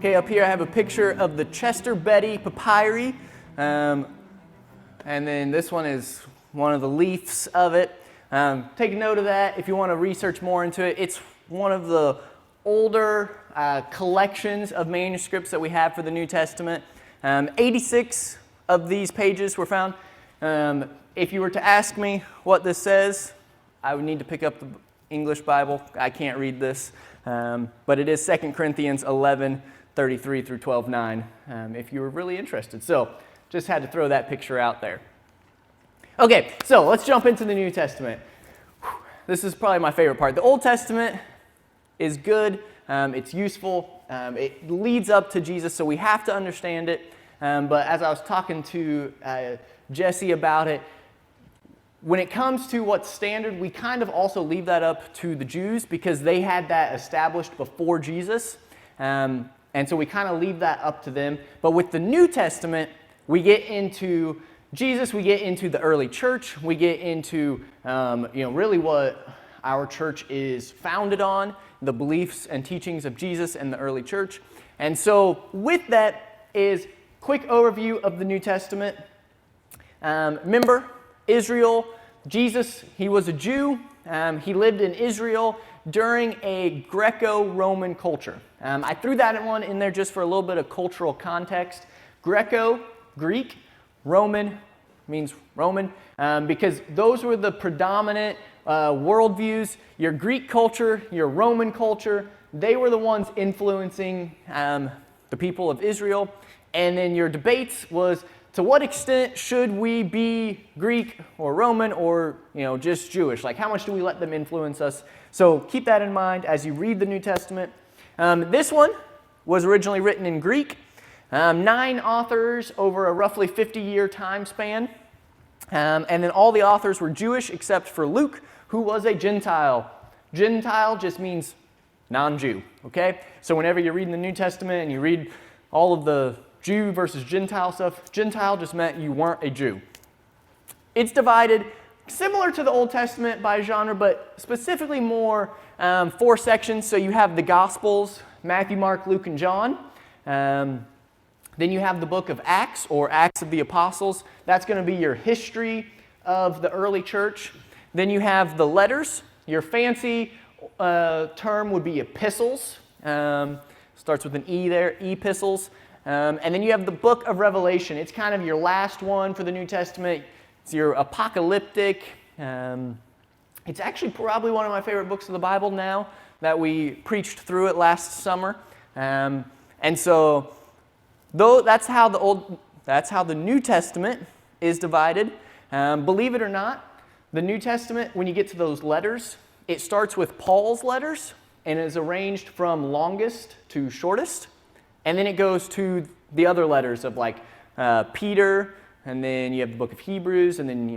Okay, up here I have a picture of the Chester Betty papyri, and then this one is one of the leaves of it. Take note of that if you want to research more into it. It's one of the older collections of manuscripts that we have for the New Testament. 86 of these pages were found. If you were to ask me what this says, I would need to pick up the English Bible. I can't read this, but it is 2 Corinthians 11:33 through 12:9, if you were really interested. So just had to throw that picture out there. Okay, so let's jump into the New Testament. This is probably my favorite part. The Old Testament is good. It's useful. It leads up to Jesus, so we have to understand it. But as I was talking to Jesse about it, when it comes to what's standard, we kind of also leave that up to the Jews because they had that established before Jesus. And so we kind of leave that up to them. But with the New Testament, we get into Jesus, we get into the early church, we get into really what our church is founded on, the beliefs and teachings of Jesus and the early church. And so with that is quick overview of the New Testament. Remember, Israel, Jesus, he was a Jew. He lived in Israel during a Greco-Roman culture. I threw that one in there just for a little bit of cultural context. Greco, Greek, Roman means Roman, because those were the predominant worldviews. Your Greek culture, your Roman culture, they were the ones influencing the people of Israel. And then your debates was, to what extent should we be Greek or Roman or just Jewish? Like, how much do we let them influence us? So keep that in mind as you read the New Testament. This one was originally written in Greek. 9 authors over a roughly 50-year time span. And then all the authors were Jewish except for Luke, who was a Gentile. Gentile just means non-Jew, okay? So whenever you're reading the New Testament and you read all of the Jew versus Gentile stuff, Gentile just meant you weren't a Jew. It's divided similar to the Old Testament by genre, but specifically more 4 sections. So you have the Gospels, Matthew, Mark, Luke, and John. Then you have the book of Acts, or Acts of the Apostles. That's going to be your history of the early church. Then you have the letters. Your fancy term would be epistles. Starts with an E there, epistles. And then you have the book of Revelation. It's kind of your last one for the New Testament. It's your apocalyptic. It's actually probably one of my favorite books of the Bible now that we preached through it last summer. And so that's how the New Testament is divided. Believe it or not, the New Testament, when you get to those letters, it starts with Paul's letters and is arranged from longest to shortest. And then it goes to the other letters of like Peter, and then you have the book of Hebrews, and then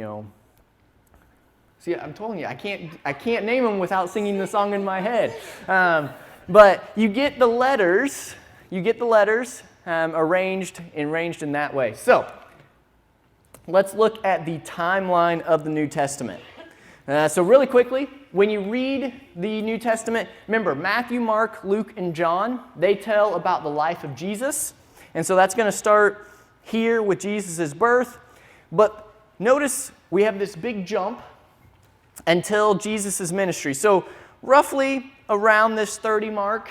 see, I'm telling you, I can't name them without singing the song in my head. But you get the letters. Arranged in that way. So let's look at the timeline of the New Testament. So really quickly, when you read the New Testament, remember Matthew, Mark, Luke, and John, they tell about the life of Jesus. And so that's going to start here with Jesus' birth. But notice we have this big jump until Jesus' ministry. So roughly around this 30 mark,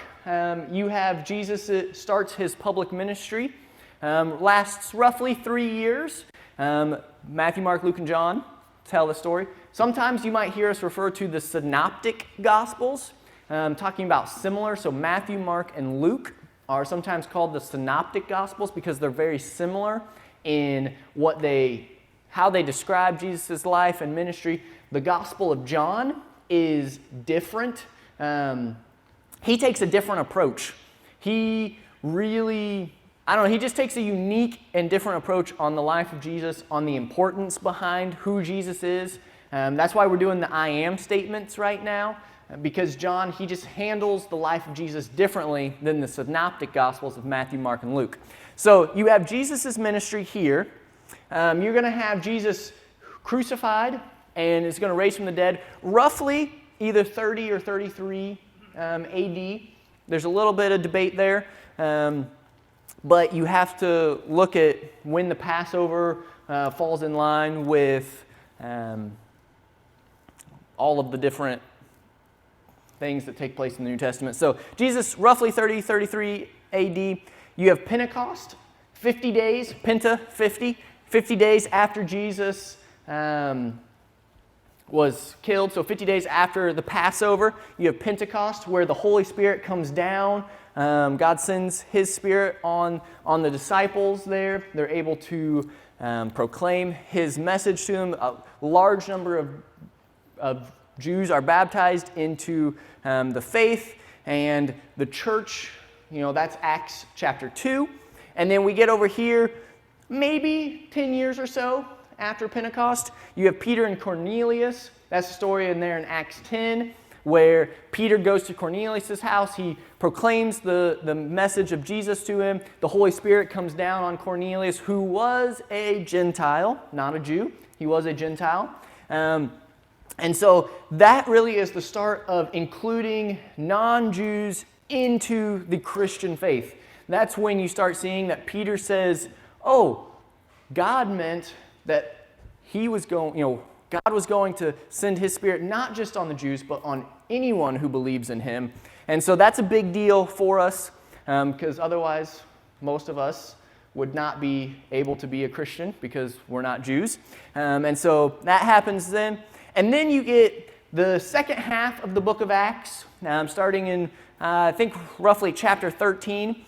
you have Jesus starts his public ministry. Lasts roughly 3 years. Matthew, Mark, Luke, and John tell the story. Sometimes you might hear us refer to the synoptic gospels, talking about similar. So Matthew, Mark, and Luke are sometimes called the synoptic gospels because they're very similar in how they describe Jesus' life and ministry. The Gospel of John is different. He takes a different approach. He just takes a unique and different approach on the life of Jesus, on the importance behind who Jesus is. That's why we're doing the I am statements right now, because John, he just handles the life of Jesus differently than the synoptic gospels of Matthew, Mark, and Luke. So you have Jesus' ministry here. You're going to have Jesus crucified and is going to raise from the dead roughly either 30 or 33 AD. There's a little bit of debate there. But you have to look at when the Passover falls in line with all of the different things that take place in the New Testament. So Jesus, roughly 33 AD. You have Pentecost, 50 days, Penta, 50 days after Jesus was killed. So 50 days after the Passover, you have Pentecost, where the Holy Spirit comes down. God sends His Spirit on the disciples there. They're able to proclaim His message to them. A large number of Jews are baptized into the faith, and the church, that's Acts chapter 2. And then we get over here, maybe 10 years or so after Pentecost, you have Peter and Cornelius. That's the story in there in Acts 10, where Peter goes to Cornelius' house. He proclaims the message of Jesus to him. The Holy Spirit comes down on Cornelius, who was a Gentile, not a Jew. He was a Gentile. And so that really is the start of including non-Jews into the Christian faith. That's when you start seeing that Peter says, oh, God meant that God was going to send His Spirit not just on the Jews, but on anyone who believes in Him. And so that's a big deal for us, because otherwise most of us would not be able to be a Christian because we're not Jews. And so that happens then. And then you get the second half of the book of Acts, starting in, I think, roughly chapter 13.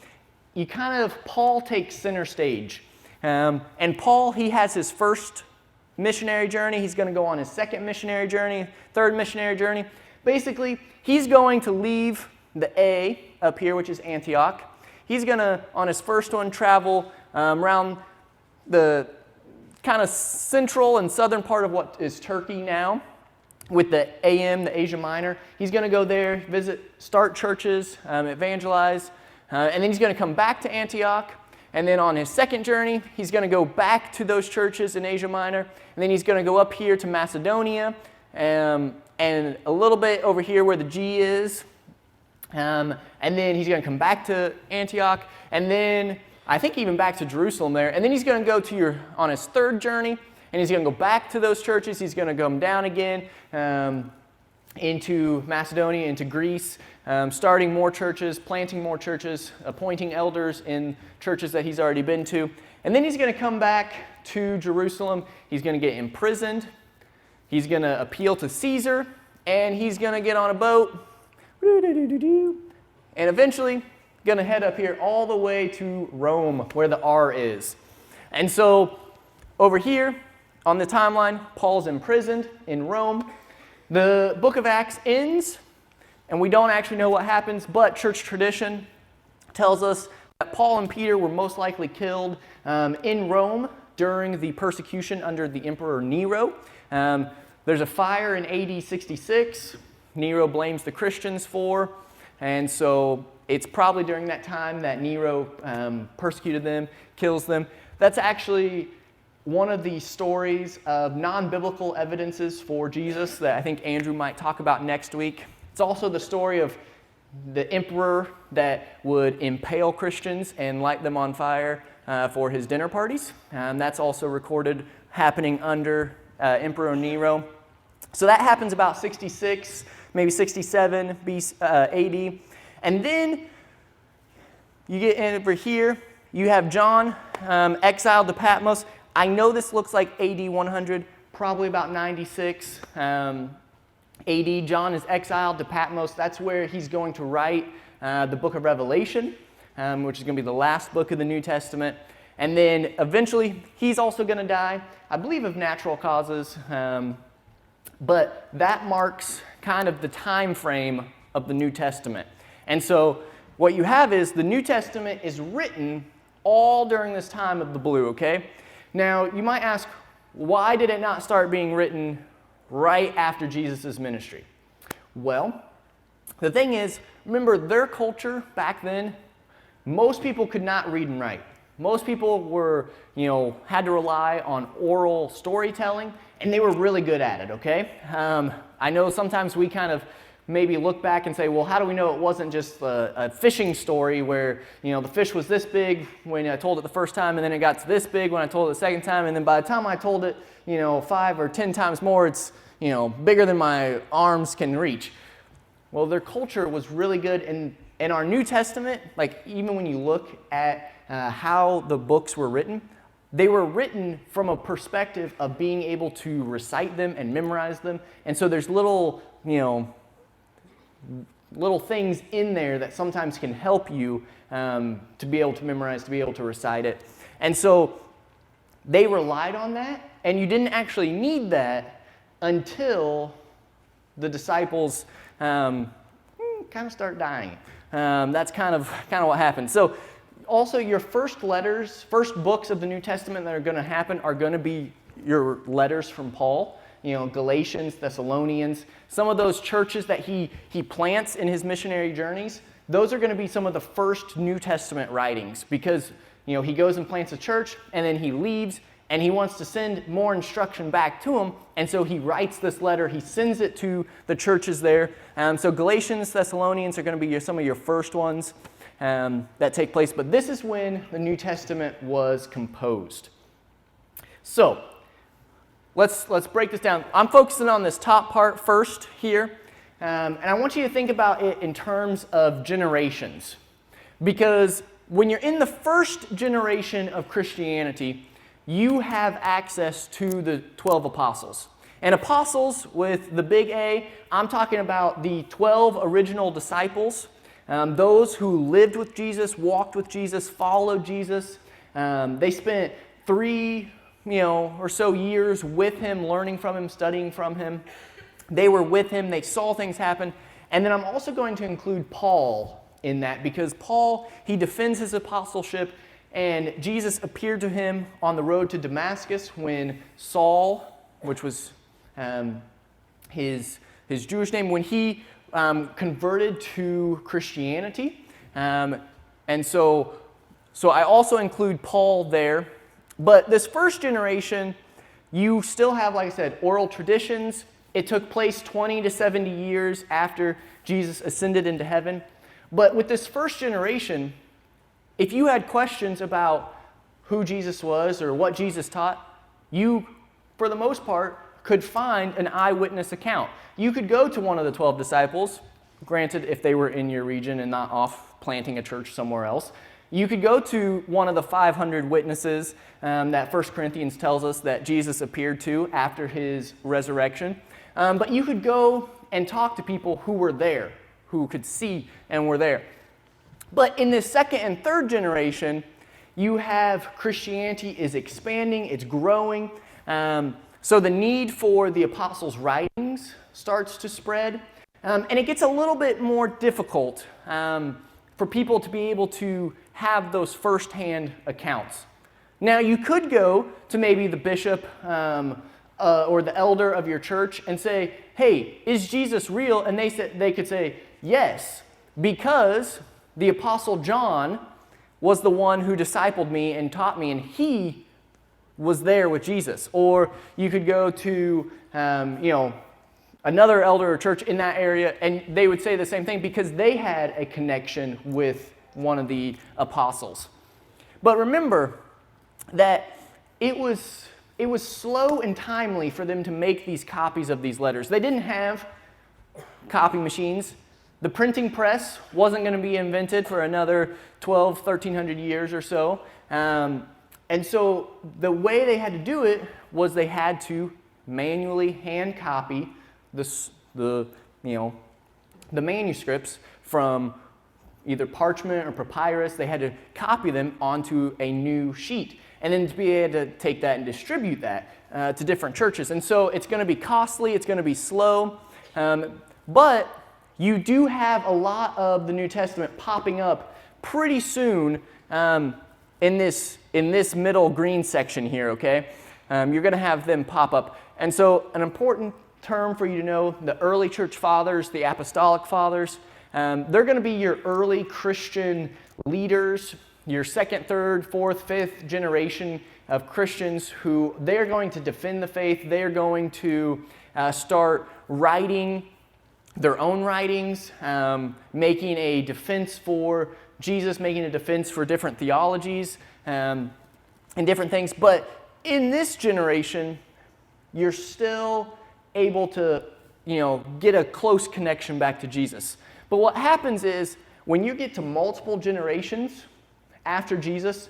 Paul takes center stage. And Paul, he has his first missionary journey. He's going to go on his second missionary journey, third missionary journey. Basically, he's going to leave the A up here, which is Antioch. He's going to, on his first one, travel around the kind of central and southern part of what is Turkey now, with the AM, the Asia Minor. He's going to go there, visit, start churches, evangelize, and then he's going to come back to Antioch. And then on his second journey, he's going to go back to those churches in Asia Minor. And then he's going to go up here to Macedonia, and a little bit over here where the G is. And then he's going to come back to Antioch, and then I think even back to Jerusalem there. And then he's going to go on his third journey, and he's going to go back to those churches. He's going to come down again into Macedonia, into Greece, starting more churches, planting more churches, appointing elders in churches that he's already been to. And then he's going to come back to Jerusalem. He's going to get imprisoned. He's going to appeal to Caesar, and he's going to get on a boat, and eventually going to head up here all the way to Rome, where the R is. And so over here on the timeline, Paul's imprisoned in Rome. The book of Acts ends, and we don't actually know what happens, but church tradition tells us that Paul and Peter were most likely killed in Rome during the persecution under the Emperor Nero. There's a fire in AD 66. Nero blames the Christians for, and so it's probably during that time that Nero persecuted them, kills them. That's actually one of the stories of non-biblical evidences for Jesus that I think Andrew might talk about next week. It's also the story of the emperor that would impale Christians and light them on fire for his dinner parties. That's also recorded happening under Emperor Nero. So that happens about 66, maybe 67 AD. And then you get over here, you have John exiled to Patmos. I know this looks like AD 100, probably about 96 AD. John is exiled to Patmos. That's where he's going to write the book of Revelation, which is going to be the last book of the New Testament. And then eventually, he's also going to die, I believe of natural causes. But that marks kind of the time frame of the New Testament. And so what you have is the New Testament is written all during this time of the blue, okay? Now, you might ask, why did it not start being written right after Jesus' ministry? Well, the thing is, remember their culture back then, most people could not read and write. Most people were, had to rely on oral storytelling, and they were really good at it, okay? I know sometimes we kind of maybe look back and say, well, how do we know it wasn't just a fishing story where, the fish was this big when I told it the first time, and then it got to this big when I told it the second time, and then by the time I told it, 5 or 10 times more, it's, bigger than my arms can reach. Well, their culture was really good. And in our New Testament, like even when you look at how the books were written, they were written from a perspective of being able to recite them and memorize them. And so there's little things in there that sometimes can help you to be able to memorize, to be able to recite it. And so they relied on that, and you didn't actually need that until the disciples kind of start dying. That's kind of what happened. So also your first books of the New Testament that are going to happen are going to be your letters from Paul. Galatians, Thessalonians, some of those churches that he plants in his missionary journeys, those are going to be some of the first New Testament writings because, he goes and plants a church and then he leaves and he wants to send more instruction back to them. And so he writes this letter, he sends it to the churches there. So Galatians, Thessalonians are going to be some of your first ones that take place. But this is when the New Testament was composed. So let's break this down. I'm focusing on this top part first here. And I want you to think about it in terms of generations. Because when you're in the first generation of Christianity, you have access to the 12 apostles. And apostles with the big A, I'm talking about the 12 original disciples, those who lived with Jesus, walked with Jesus, followed Jesus. They spent 3 or so years with him, learning from him, studying from him. They were with him, they saw things happen. And then I'm also going to include Paul in that because Paul, he defends his apostleship, and Jesus appeared to him on the road to Damascus when Saul, which was his Jewish name, when he converted to Christianity. And so I also include Paul there. But this first generation, you still have, like I said, oral traditions. It took place 20 to 70 years after Jesus ascended into heaven. But with this first generation, if you had questions about who Jesus was or what Jesus taught, you, for the most part, could find an eyewitness account. You could go to one of the 12 disciples, granted if they were in your region and not off planting a church somewhere else. You could go to one of the 500 witnesses that 1 Corinthians tells us that Jesus appeared to after his resurrection. But you could go and talk to people who were there, who could see and were there. But in this second and third generation, you have Christianity is expanding, it's growing. So the need for the apostles' writings starts to spread. And it gets a little bit more difficult for people to be able to have those firsthand accounts. Now, you could go to maybe the bishop or the elder of your church and say, hey, is Jesus real? And they could say, yes, because the Apostle John was the one who discipled me and taught me, and he was there with Jesus. Or you could go to, another elder or church in that area, and they would say the same thing because they had a connection with one of the apostles. But remember that it was slow and timely for them to make these copies of these letters. They didn't have copy machines. The printing press wasn't going to be invented for another 1,300 years or so. And so the way they had to do it was they had to manually hand copy the manuscripts from either parchment or papyrus. They had to copy them onto a new sheet, and then to be able to take that and distribute that to different churches. And so it's going to be costly, it's going to be slow, but you do have a lot of the New Testament popping up pretty soon in this middle green section here, okay? You're going to have them pop up. And so an important term for you to know, the early church fathers, the Apostolic fathers, they're going to be your early Christian leaders, your second, third, fourth, fifth generation of Christians who they're going to defend the faith. They're going to start writing their own writings, making a defense for Jesus, making a defense for different theologies and different things. But in this generation, you're still able to, get a close connection back to Jesus. But what happens is when you get to multiple generations after Jesus,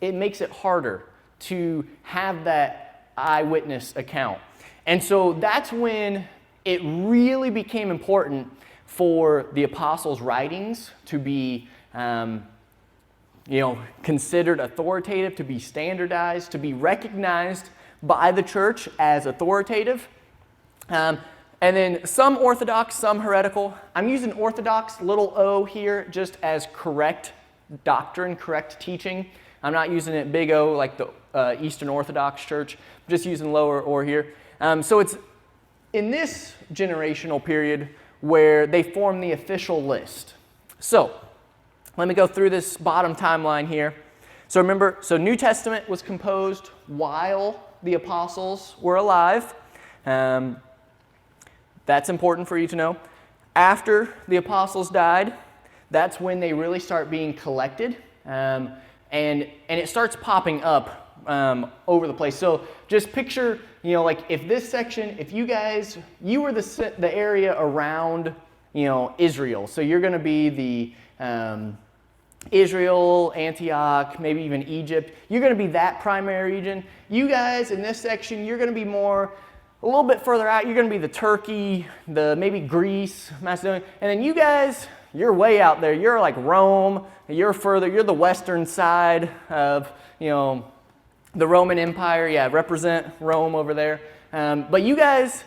it makes it harder to have that eyewitness account. And so that's when it really became important for the apostles' writings to be considered authoritative, to be standardized, to be recognized by the church as authoritative. And then some orthodox, some heretical. I'm using orthodox, little o here, just as correct doctrine, correct teaching. I'm not using it big O like the Eastern Orthodox Church. I'm just using lower O here. So it's in this generational period where they form the official list. So let me go through this bottom timeline here. So remember, New Testament was composed while the apostles were alive. That's important for you to know. After the apostles died, that's when they really start being collected. And it starts popping up over the place. So just picture, like if this section, if you were the area around, Israel. So you're going to be the Israel, Antioch, maybe even Egypt. You're going to be that primary region. You guys in this section, you're going to be a little bit further out. You're going to be the Turkey, maybe Greece, Macedonia. And then you guys, you're way out there. You're like Rome. You're further. You're the western side of, the Roman Empire. Yeah, represent Rome over there. But you guys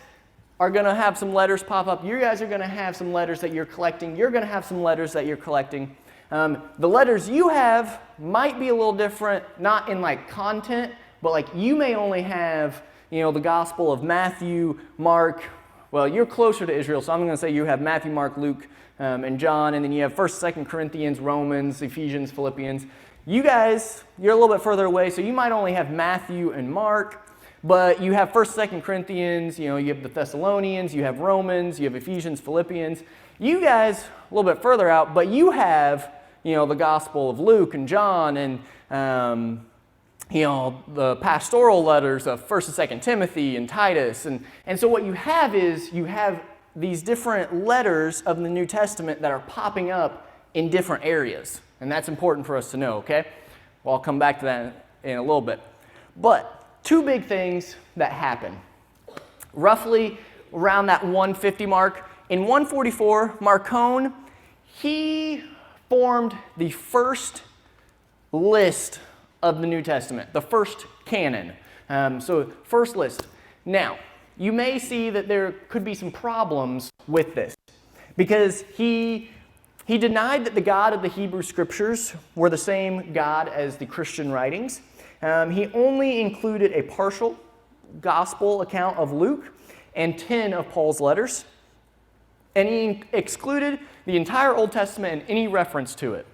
are going to have some letters pop up. You guys are going to have some letters that you're collecting. You're going to have some letters that you're collecting. The letters you have might be a little different, not in like content, but like you may only have, the Gospel of Matthew, Mark. Well, you're closer to Israel, so I'm going to say you have Matthew, Mark, Luke, and John, and then you have 1st, 2nd Corinthians, Romans, Ephesians, Philippians. You guys, you're a little bit further away, so you might only have Matthew and Mark, but you have 1st, 2nd Corinthians, you have the Thessalonians, you have Romans, you have Ephesians, Philippians. You guys, a little bit further out, but you have, the Gospel of Luke and John and, the pastoral letters of 1st and 2nd Timothy and Titus. And so what you have is you have these different letters of the New Testament that are popping up in different areas. And that's important for us to know, okay? Well, I'll come back to that in a little bit. But two big things that happen. Roughly around that 150 mark. In 144, Marcion, he formed the first list of the New Testament, the first canon. So first list. Now, you may see that there could be some problems with this because he denied that the God of the Hebrew Scriptures were the same God as the Christian writings. He only included a partial gospel account of Luke and 10 of Paul's letters. And he excluded the entire Old Testament and any reference to it.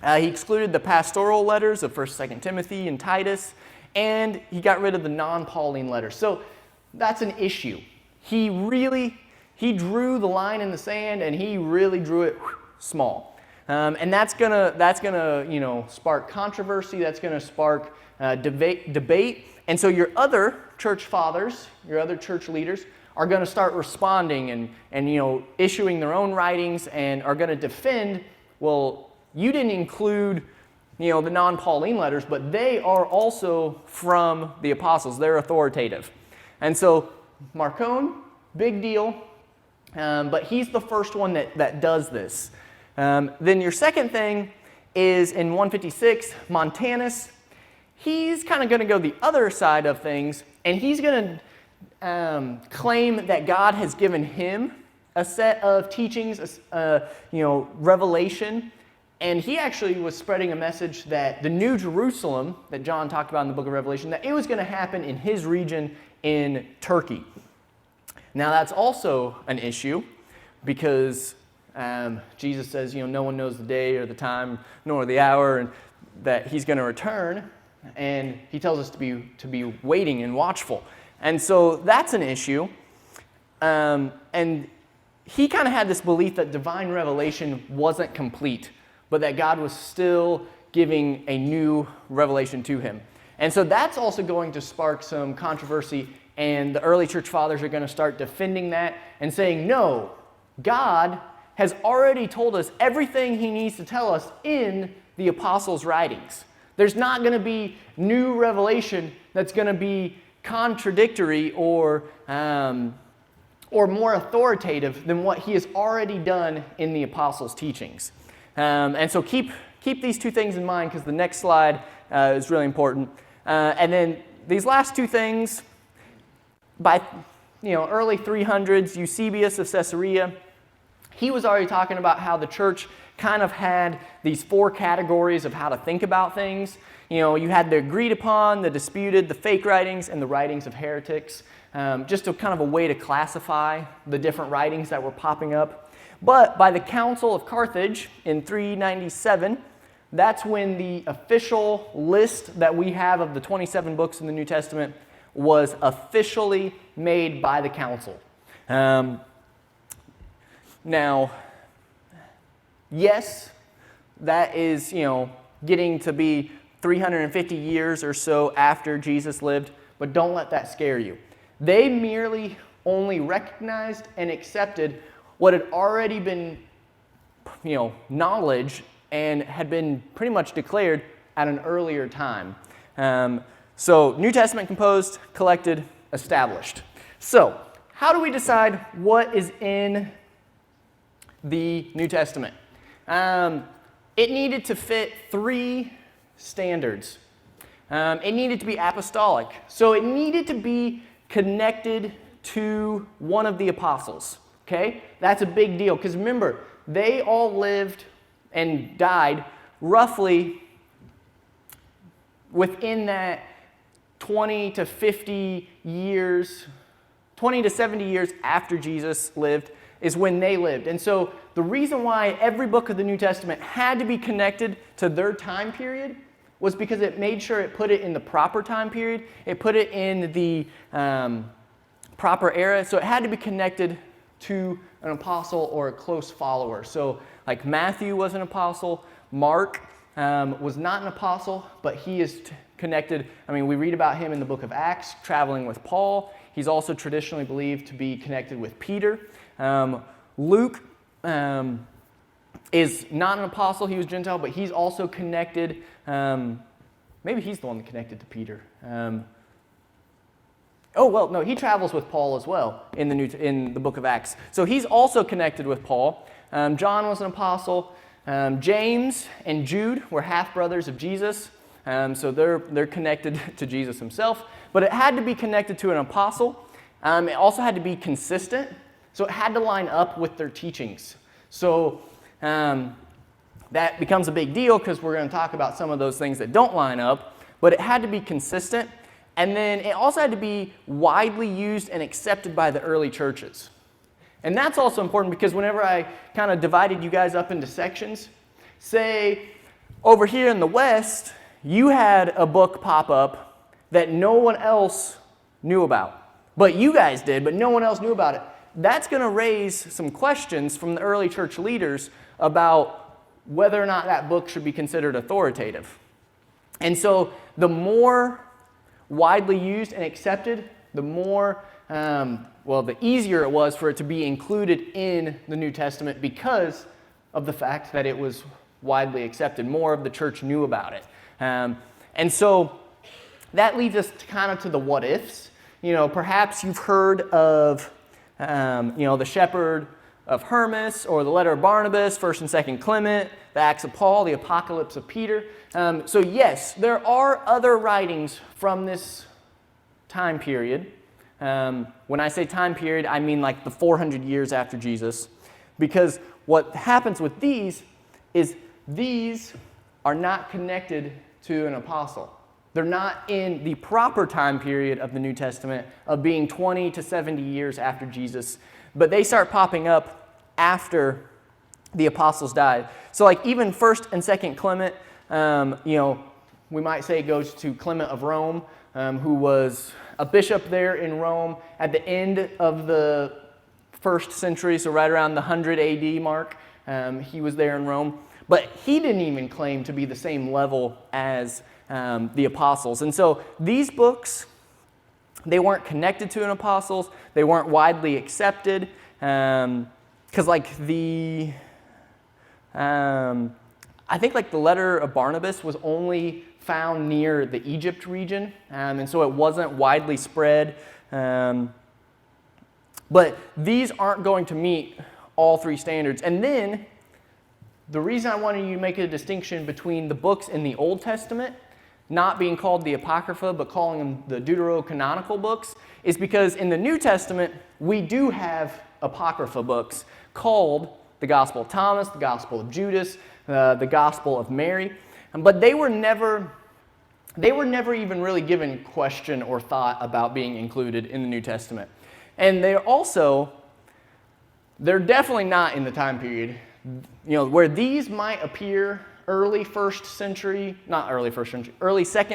He excluded the pastoral letters of 1st, 2nd Timothy and Titus, and he got rid of the non-Pauline letters. So that's an issue. He drew the line in the sand, and he really drew it small. And that's gonna spark controversy. That's gonna spark debate. And so your other church fathers, your other church leaders, are going to start responding and issuing their own writings and are going to defend, well, you didn't include, the non-Pauline letters, but they are also from the apostles. They're authoritative. And so Marcion, big deal, but he's the first one that does this. Then your second thing is in 156, Montanus. He's kind of going to go the other side of things, and he's going to claim that God has given him a set of teachings, revelation, and he actually was spreading a message that the New Jerusalem that John talked about in the book of Revelation, that it was going to happen in his region in Turkey. Now that's also an issue because Jesus says, no one knows the day or the time nor the hour, and that he's going to return, and he tells us to be waiting and watchful. And so that's an issue. And he kind of had this belief that divine revelation wasn't complete, but that God was still giving a new revelation to him. And so that's also going to spark some controversy, and the early church fathers are going to start defending that and saying, no, God has already told us everything he needs to tell us in the apostles' writings. There's not going to be new revelation that's going to be contradictory or more authoritative than what he has already done in the apostles' teachings. And so keep these two things in mind, because the next slide is really important. And then these last two things, by early 300s, Eusebius of Caesarea, he was already talking about how the church kind of had these four categories of how to think about things. You had the agreed upon, the disputed, the fake writings, and the writings of heretics. Just a kind of a way to classify the different writings that were popping up. But by the Council of Carthage in 397, that's when the official list that we have of the 27 books in the New Testament was officially made by the council. Now, yes, that is, getting to be 350 years or so after Jesus lived, but don't let that scare you. They merely only recognized and accepted what had already been, knowledge and had been pretty much declared at an earlier time. So, New Testament composed, collected, established. So, how do we decide what is in the New Testament? It needed to fit three standards. It needed to be apostolic. So it needed to be connected to one of the apostles. Okay? That's a big deal, because remember, they all lived and died roughly within that 20 to 50 years, 20 to 70 years after Jesus lived is when they lived. And so the reason why every book of the New Testament had to be connected to their time period was because it made sure it put it in the proper time period. It put it in the proper era. So it had to be connected to an apostle or a close follower. So like Matthew was an apostle. Mark was not an apostle, but he is connected. We read about him in the book of Acts, traveling with Paul. He's also traditionally believed to be connected with Peter. Luke is not an apostle. He was Gentile, but he's also connected. Maybe he's the one that connected to Peter. He travels with Paul as well in the book of Acts. So he's also connected with Paul. John was an apostle. James and Jude were half-brothers of Jesus. So they're connected to Jesus himself. But it had to be connected to an apostle. It also had to be consistent. So it had to line up with their teachings. So that becomes a big deal, because we're going to talk about some of those things that don't line up. But it had to be consistent. And then it also had to be widely used and accepted by the early churches. And that's also important, because whenever I kind of divided you guys up into sections, say over here in the West, you had a book pop up that no one else knew about. But you guys did, but no one else knew about it. That's going to raise some questions from the early church leaders about whether or not that book should be considered authoritative. And so the more widely used and accepted, the more, the easier it was for it to be included in the New Testament, because of the fact that it was widely accepted. More of the church knew about it. And so that leads us to the what ifs. Perhaps you've heard of the Shepherd of Hermas, or the letter of Barnabas, 1st and 2nd Clement, the Acts of Paul, the Apocalypse of Peter. So yes, there are other writings from this time period. When I say time period, I mean like the 400 years after Jesus. Because what happens with these is these are not connected to an apostle. They're not in the proper time period of the New Testament of being 20 to 70 years after Jesus, but they start popping up after the apostles died. So like even 1st and 2nd Clement, we might say it goes to Clement of Rome, who was a bishop there in Rome at the end of the first century, so right around the 100 AD mark. He was there in Rome. But he didn't even claim to be the same level as the apostles. And so these books, they weren't connected to an apostles. They weren't widely accepted. Because I think like the letter of Barnabas was only found near the Egypt region. And so it wasn't widely spread. But these aren't going to meet all three standards. And then the reason I wanted you to make a distinction between the books in the Old Testament not being called the Apocrypha, but calling them the Deuterocanonical books, is because in the New Testament, we do have Apocrypha books called the Gospel of Thomas, the Gospel of Judas, the Gospel of Mary, but they were never even really given question or thought about being included in the New Testament. And they're definitely not in the time period, where these might appear early second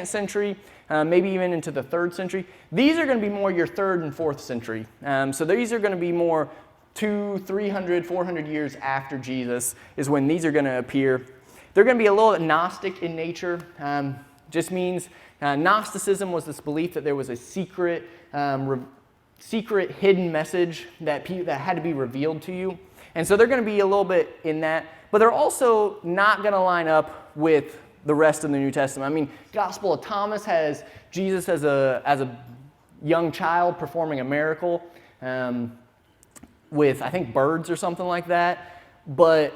century, maybe even into the 3rd century. These are going to be more your 3rd and 4th century. So these are going to be more 200, 300, 400 years after Jesus is when these are going to appear. They're going to be a little Gnostic in nature. Just means Gnosticism was this belief that there was a secret hidden message that had to be revealed to you. And so they're going to be a little bit in that, but they're also not going to line up with the rest of the New Testament. I mean, Gospel of Thomas has Jesus as a young child performing a miracle with, I think, birds or something like that. But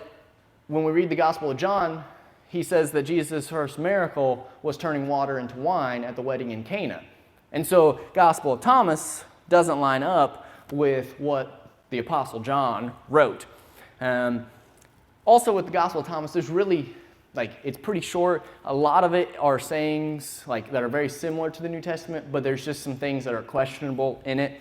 when we read the Gospel of John, he says that Jesus' first miracle was turning water into wine at the wedding in Cana. And so Gospel of Thomas doesn't line up with what the Apostle John wrote. Also with the Gospel of Thomas, there's really, it's pretty short. A lot of it are sayings that are very similar to the New Testament, but there's just some things that are questionable in it.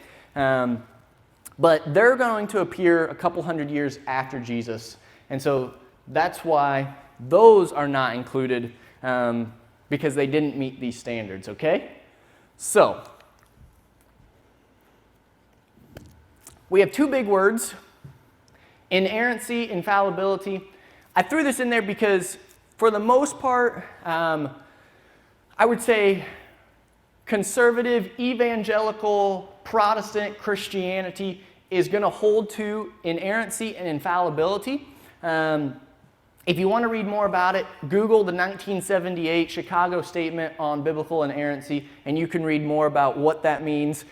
But they're going to appear a couple hundred years after Jesus. And so that's why those are not included, because they didn't meet these standards, okay? So, we have two big words: inerrancy, infallibility. I threw this in there because, for the most part, I would say conservative, evangelical, Protestant Christianity is going to hold to inerrancy and infallibility. If you want to read more about it, Google the 1978 Chicago Statement on Biblical Inerrancy, and you can read more about what that means.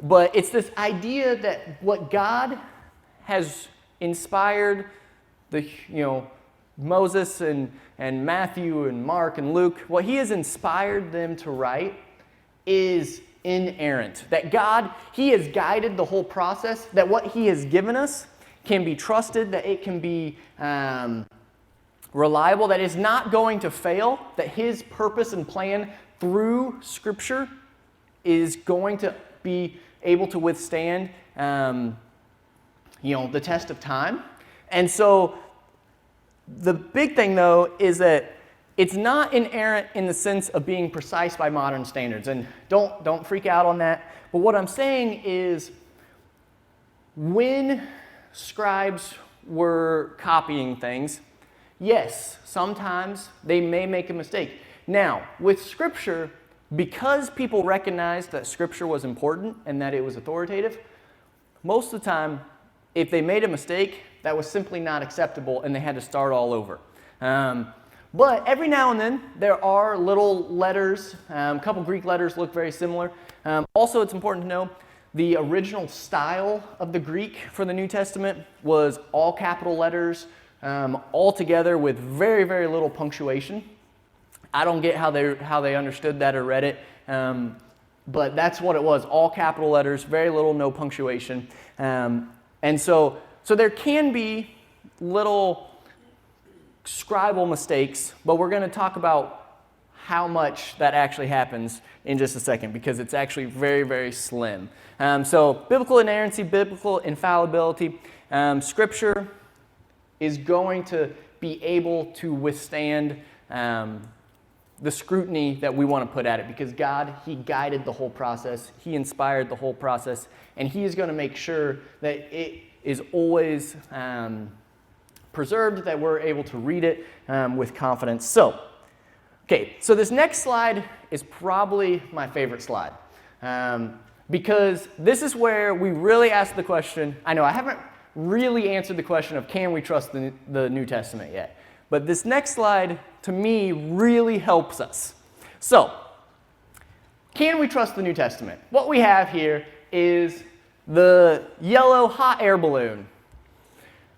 But it's this idea that what God has inspired Moses and Matthew and Mark and Luke, what he has inspired them to write is inerrant. That God, he has guided the whole process, that what he has given us can be trusted, that it can be reliable, that it's not going to fail, that his purpose and plan through Scripture is going to be able to withstand the test of time. And so the big thing, though, is that it's not inerrant in the sense of being precise by modern standards. And don't freak out on that. But what I'm saying is, when scribes were copying things, yes, sometimes they may make a mistake. Now, with Scripture, because people recognized that Scripture was important and that it was authoritative, most of the time, if they made a mistake, that was simply not acceptable and they had to start all over. But every now and then, there are little letters. A couple Greek letters look very similar. Also, it's important to know the original style of the Greek for the New Testament was all capital letters, all together with very, very little punctuation. I don't get how they understood that or read it, but that's what it was, all capital letters, very little, no punctuation. And so there can be little scribal mistakes, but we're going to talk about how much that actually happens in just a second, because it's actually very, very slim. So biblical inerrancy, biblical infallibility, Scripture is going to be able to withstand the scrutiny that we want to put at it, because God, He guided the whole process, He inspired the whole process, and He is going to make sure that it is always preserved, that we're able to read it with confidence. So this next slide is probably my favorite slide, because this is where we really ask the question. I know I haven't really answered the question of can we trust the New Testament yet, but this next slide to me really helps us. So, can we trust the New Testament? What we have here is the yellow hot air balloon,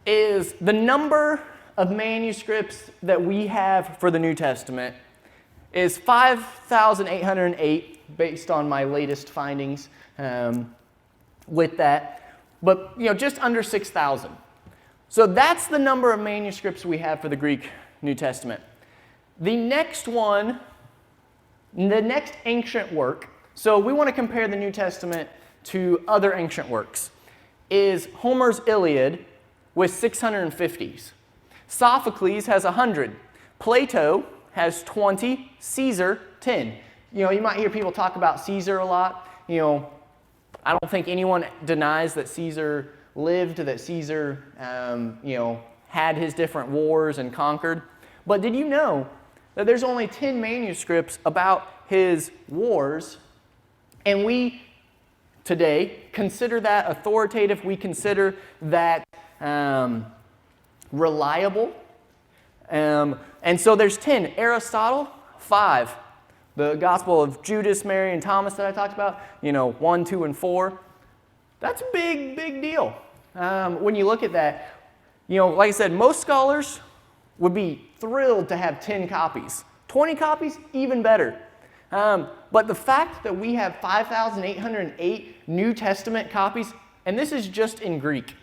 is the number of manuscripts that we have for the New Testament is 5,808 based on my latest findings with that, but just under 6,000. So that's the number of manuscripts we have for the Greek New Testament. The next one, the next ancient work, so we want to compare the New Testament to other ancient works, is Homer's Iliad with 650s. Sophocles has 100. Plato has 20. Caesar, 10. You might hear people talk about Caesar a lot. I don't think anyone denies that Caesar lived, that Caesar, had his different wars and conquered. But did you know that there's only 10 manuscripts about his wars, and we today consider that authoritative, we consider that reliable. And so there's 10. Aristotle, 5. The Gospel of Judas, Mary, and Thomas that I talked about, 1, 2, and 4. That's a big, big deal. When you look at that, like I said, most scholars would be thrilled to have 10 copies. 20 copies, even better. But the fact that we have 5,808 New Testament copies, and this is just in Greek.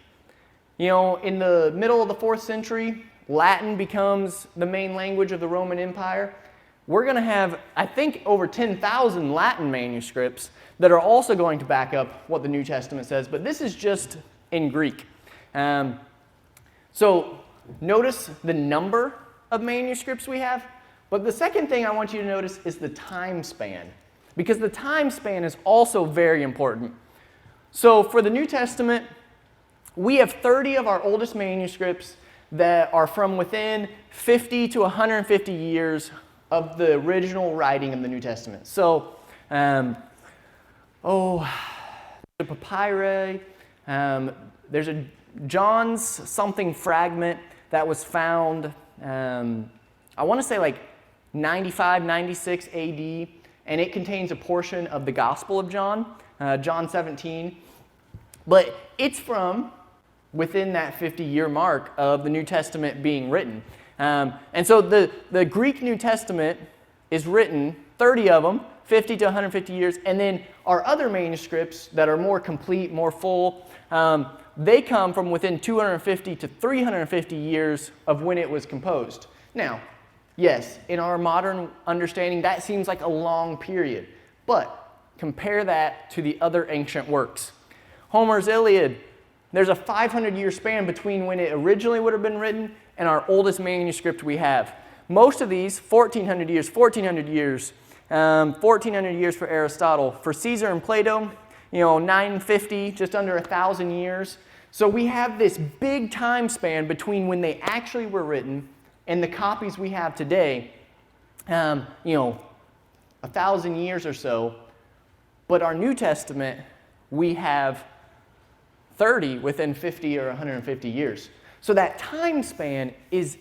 In the middle of the 4th century, Latin becomes the main language of the Roman Empire. We're going to have, I think, over 10,000 Latin manuscripts that are also going to back up what the New Testament says, but this is just in Greek. So notice the number of manuscripts we have, but the second thing I want you to notice is the time span, because the time span is also very important. So for the New Testament, we have 30 of our oldest manuscripts that are from within 50 to 150 years of the original writing of the New Testament. So, the papyri, there's a John's something fragment that was found, I want to say like 95, 96 AD, and it contains a portion of the Gospel of John, John 17, but it's from within that 50-year mark of the New Testament being written. And so the Greek New Testament is written, 30 of them, 50 to 150 years, and then our other manuscripts that are more complete, more full, they come from within 250 to 350 years of when it was composed. Now, yes, in our modern understanding, that seems like a long period, but compare that to the other ancient works. Homer's Iliad, there's a 500-year span between when it originally would have been written and our oldest manuscript we have. Most of these, 1,400 years, 1,400 years, 1,400 years for Aristotle. For Caesar and Plato, 950, just under 1,000 years. So we have this big time span between when they actually were written and the copies we have today, 1,000 years or so. But our New Testament, we have 30 within 50 or 150 years. So that time span is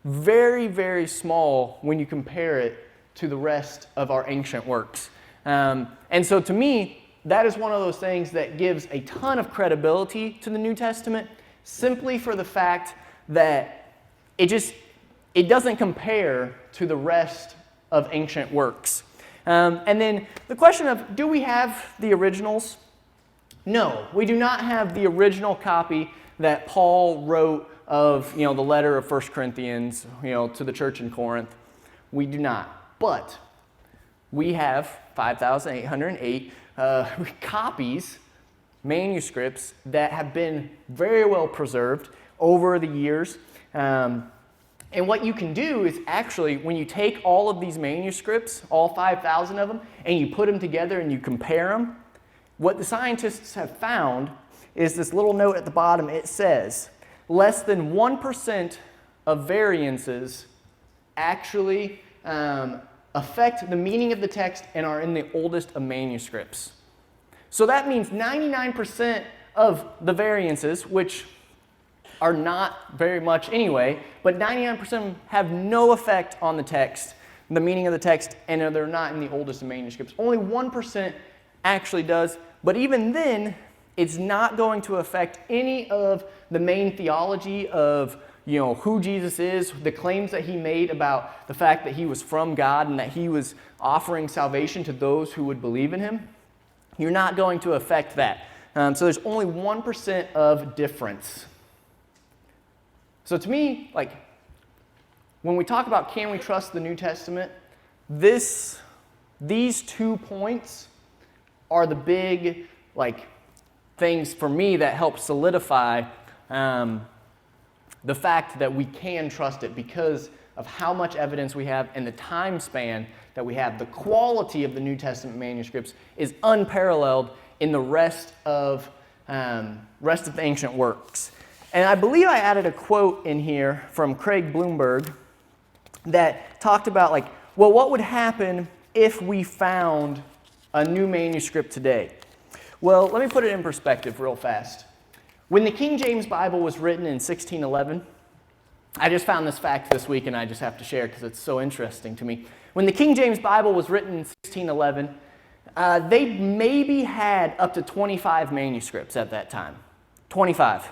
very, very small when you compare it to the rest of our ancient works. And so to me, that is one of those things that gives a ton of credibility to the New Testament, simply for the fact that it doesn't compare to the rest of ancient works. And then the question of, do we have the originals? No, we do not have the original copy that Paul wrote of, the letter of 1 Corinthians, to the church in Corinth. We do not. But we have 5,808 copies, manuscripts, that have been very well preserved over the years. And what you can do is actually, when you take all of these manuscripts, all 5,000 of them, and you put them together and you compare them, what the scientists have found is this little note at the bottom. It says, less than 1% of variances actually affect the meaning of the text and are in the oldest of manuscripts. So that means 99% of the variances, which are not very much anyway, but 99% of them have no effect on the text, the meaning of the text, and they're not in the oldest of manuscripts. Only 1% actually does, but even then, it's not going to affect any of the main theology of who Jesus is, the claims that he made about the fact that he was from God and that he was offering salvation to those who would believe in him. You're not going to affect that. So there's only 1% of difference. So to me, when we talk about can we trust the New Testament, these 2 points are the big things for me that help solidify the fact that we can trust it because of how much evidence we have and the time span that we have. The quality of the New Testament manuscripts is unparalleled in the rest of the ancient works. And I believe I added a quote in here from Craig Bloomberg that talked about what would happen if we found a new manuscript today? Well, let me put it in perspective real fast. When the King James Bible was written in 1611, I just found this fact this week and I just have to share because it's so interesting to me. When the King James Bible was written in 1611, they maybe had up to 25 manuscripts at that time. 25.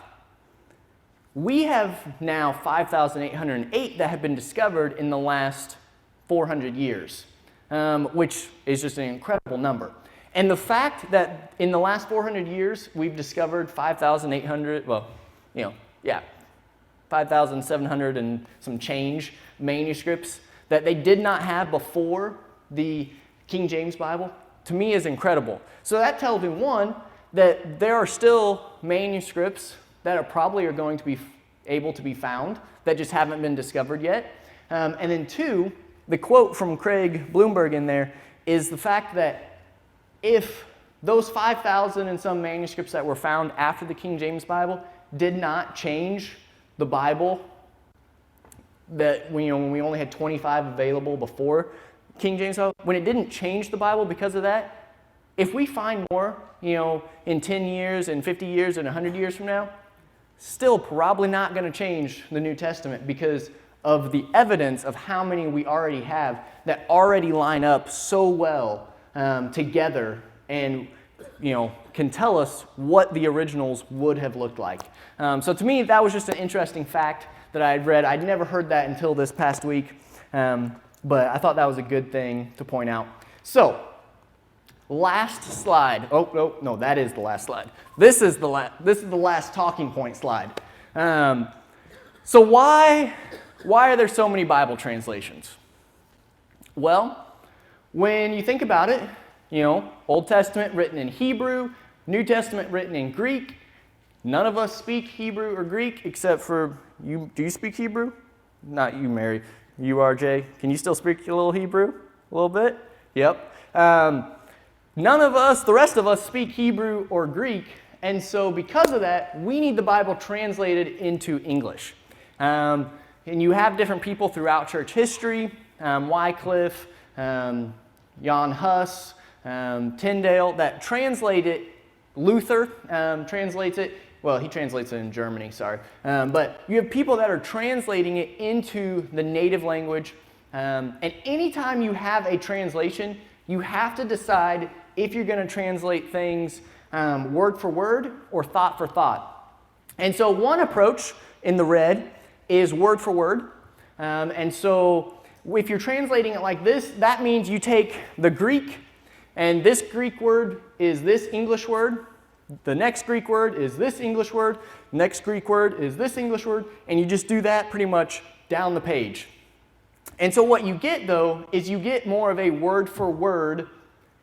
We have now 5,808 that have been discovered in the last 400 years, which is just an incredible number. And the fact that in the last 400 years we've discovered 5,800, 5,700 and some change manuscripts that they did not have before the King James Bible, to me is incredible. So that tells me, one, that there are still manuscripts that are probably going to be able to be found that just haven't been discovered yet. And then two, the quote from Craig Bloomberg in there is the fact that if those 5,000 and some manuscripts that were found after the King James Bible did not change the Bible, that when we only had 25 available before King James Bible, when it didn't change the Bible because of that, if we find more, in 10 years, in 50 years, and 100 years from now, still probably not going to change the New Testament because of the evidence of how many we already have that already line up so well together and can tell us what the originals would have looked like. So to me, that was just an interesting fact that I had read. I'd never heard that until this past week, but I thought that was a good thing to point out. So, last slide. Oh, no, that is the last slide. This is the last talking point slide. So why are there so many Bible translations? Well, when you think about it, Old Testament written in Hebrew, New Testament written in Greek. None of us speak Hebrew or Greek except for you. Do you speak Hebrew? Not you, Mary. You, RJ. Can you still speak a little Hebrew? A little bit? Yep. None of us, the rest of us, speak Hebrew or Greek. And so because of that, we need the Bible translated into English. And you have different people throughout church history. Wycliffe, Jan Hus, Tyndale, that translate it. Luther translates it. Well, he translates it in Germany, sorry. But you have people that are translating it into the native language. And anytime you have a translation, you have to decide if you're going to translate things word for word or thought for thought. And so one approach in the red is word for word. And so if you're translating it like this, that means you take the Greek, and this Greek word is this English word. The next Greek word is this English word. Next Greek word is this English word. And you just do that pretty much down the page. And so what you get, though, is you get more of a word-for-word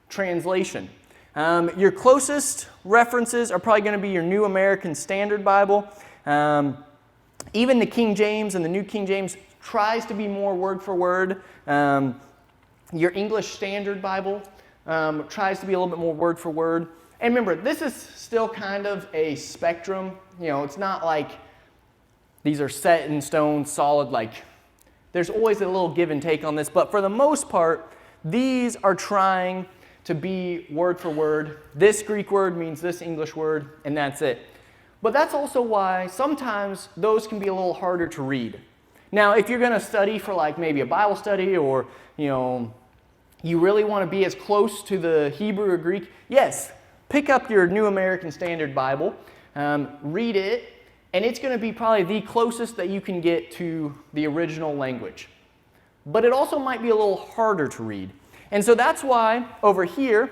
translation. Your closest references are probably going to be your New American Standard Bible. Even the King James and the New King James tries to be more word for word. Your English Standard Bible tries to be a little bit more word for word. And remember, this is still kind of a spectrum. You know, it's not like these are set in stone, solid, like there's always a little give and take on this. But for the most part, these are trying to be word for word. This Greek word means this English word, and that's it. But that's also why sometimes those can be a little harder to read. Now, if you're going to study for like maybe a Bible study, or you really want to be as close to the Hebrew or Greek, yes, pick up your New American Standard Bible, read it, and it's going to be probably the closest that you can get to the original language. But it also might be a little harder to read. And so that's why over here,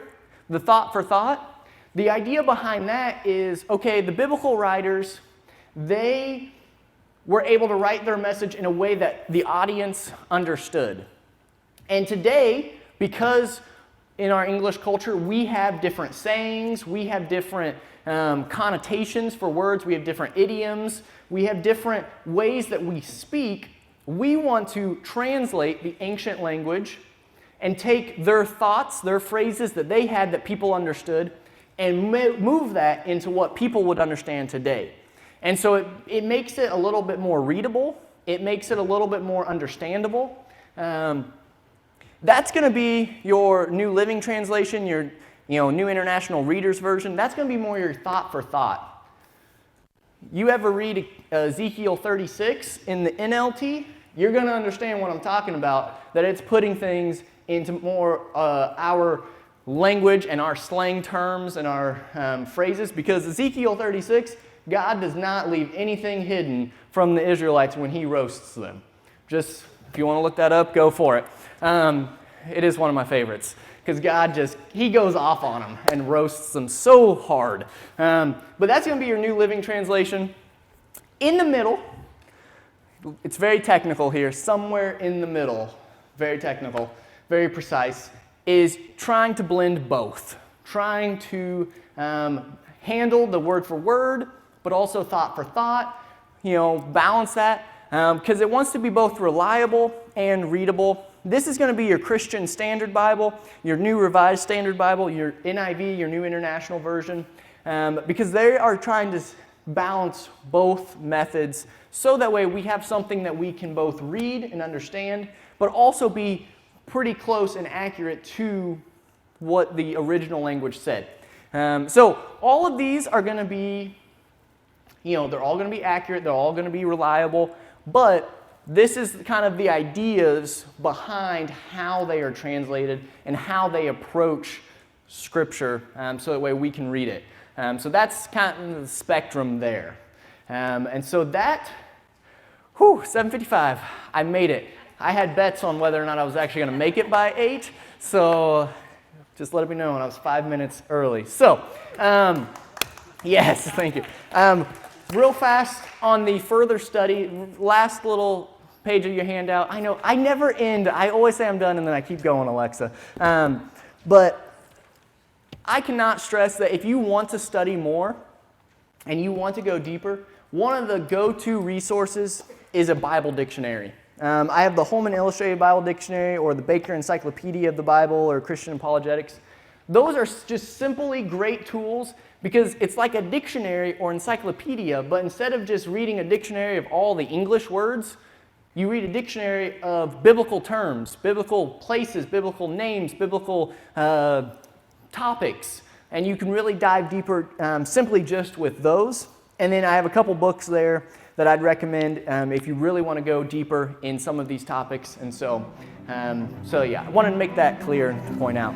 the thought for thought, the idea behind that is, okay, the biblical writers, they were able to write their message in a way that the audience understood. And today, because in our English culture, we have different sayings, we have different connotations for words, we have different idioms, we have different ways that we speak, we want to translate the ancient language and take their thoughts, their phrases that they had that people understood, and move that into what people would understand today. And so it makes it a little bit more readable. It makes it a little bit more understandable. That's going to be your New Living Translation, your New International Reader's Version. That's going to be more your thought for thought. You ever read Ezekiel 36 in the NLT? You're going to understand what I'm talking about, that it's putting things into more our language and our slang terms and our phrases, because Ezekiel 36, God does not leave anything hidden from the Israelites when he roasts them. Just, if you want to look that up, go for it. It is one of my favorites, because God he goes off on them and roasts them so hard. But that's going to be your New Living Translation. In the middle, it's very technical here, somewhere in the middle, very technical, very precise, is trying to blend both. Trying to handle the word for word, but also thought for thought, balance that, because it wants to be both reliable and readable. This is going to be your Christian Standard Bible, your New Revised Standard Bible, your NIV, your New International Version, because they are trying to balance both methods so that way we have something that we can both read and understand, but also be pretty close and accurate to what the original language said. So all of these are going to be, they're all going to be accurate, they're all going to be reliable, but this is kind of the ideas behind how they are translated and how they approach Scripture, so that way we can read it. So that's kind of the spectrum there. And so that, 7:55, I made it. I had bets on whether or not I was actually going to make it by 8, so just let it be known I was 5 minutes early. So, yes, thank you. Real fast on the further study, last little page of your handout. I know I never end. I always say I'm done and then I keep going, Alexa. But I cannot stress that if you want to study more and you want to go deeper, one of the go-to resources is a Bible dictionary. I have the Holman Illustrated Bible Dictionary or the Baker Encyclopedia of the Bible or Christian Apologetics. Those are just simply great tools because it's like a dictionary or encyclopedia, but instead of just reading a dictionary of all the English words, you read a dictionary of biblical terms, biblical places, biblical names, biblical topics, and you can really dive deeper simply just with those. And then I have a couple books there that I'd recommend if you really want to go deeper in some of these topics. And so yeah, I wanted to make that clear and to point out.